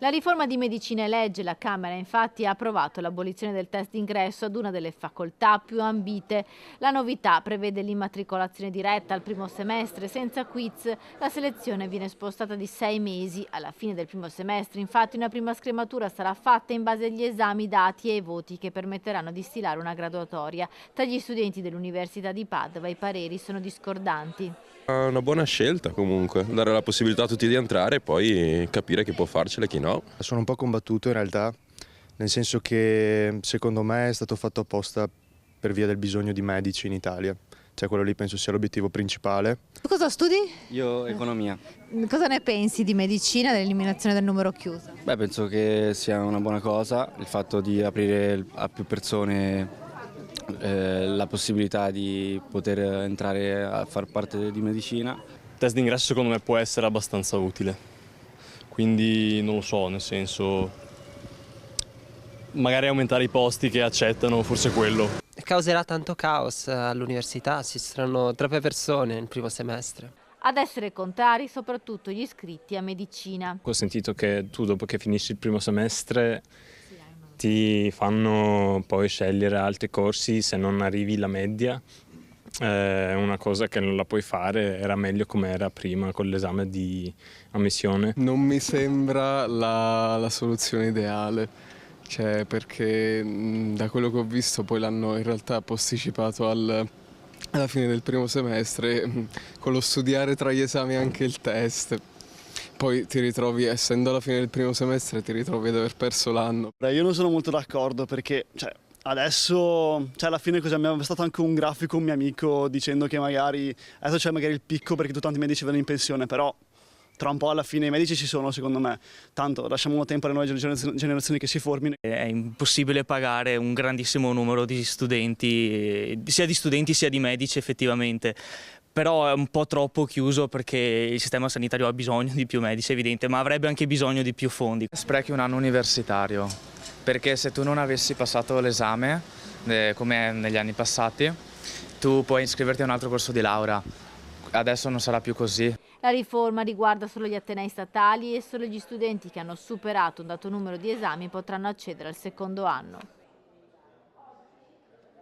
La riforma di medicina è legge, la Camera infatti ha approvato l'abolizione del test d'ingresso ad una delle facoltà più ambite. La novità prevede l'immatricolazione diretta al primo semestre senza quiz. La selezione viene spostata di 6 mesi. Alla fine del primo semestre infatti una prima scrematura sarà fatta in base agli esami dati e ai voti che permetteranno di stilare una graduatoria. Tra gli studenti dell'Università di Padova i pareri sono discordanti. È una buona scelta comunque, dare la possibilità a tutti di entrare e poi capire chi può farcela e chi no. Sono un po' combattuto in realtà, nel senso che secondo me è stato fatto apposta per via del bisogno di medici in Italia. Cioè quello lì penso sia l'obiettivo principale. Tu cosa studi? Io economia. Cosa ne pensi di medicina e dell'eliminazione del numero chiuso? Beh, penso che sia una buona cosa il fatto di aprire a più persone la possibilità di poter entrare a far parte di medicina. Il test d'ingresso secondo me può essere abbastanza utile, quindi non lo so, nel senso magari aumentare i posti che accettano, forse quello. Causerà tanto caos all'università, ci saranno troppe persone nel primo semestre. Ad essere contrari soprattutto gli iscritti a medicina. Ho sentito che tu dopo che finisci il primo semestre ti fanno poi scegliere altri corsi se non arrivi la media. È una cosa che non la puoi fare, era meglio come era prima con l'esame di ammissione. Non mi sembra la soluzione ideale, cioè perché da quello che ho visto poi l'hanno in realtà posticipato alla fine del primo semestre, con lo studiare tra gli esami anche il test. Poi ti ritrovi, essendo alla fine del primo semestre, ti ritrovi ad aver perso l'anno. Io non sono molto d'accordo perché adesso, alla fine mi è stato anche un grafico un mio amico dicendo che magari adesso c'è magari il picco perché tanti medici vanno in pensione, però tra un po' alla fine i medici ci sono secondo me, tanto lasciamo tempo alle nuove generazioni che si formino. È impossibile pagare un grandissimo numero di studenti, sia di studenti sia di medici effettivamente. Però è un po' troppo chiuso perché il sistema sanitario ha bisogno di più medici, è evidente, ma avrebbe anche bisogno di più fondi. Sprechi un anno universitario, perché se tu non avessi passato l'esame, come negli anni passati, tu puoi iscriverti a un altro corso di laurea. Adesso non sarà più così. La riforma riguarda solo gli atenei statali e solo gli studenti che hanno superato un dato numero di esami potranno accedere al secondo anno.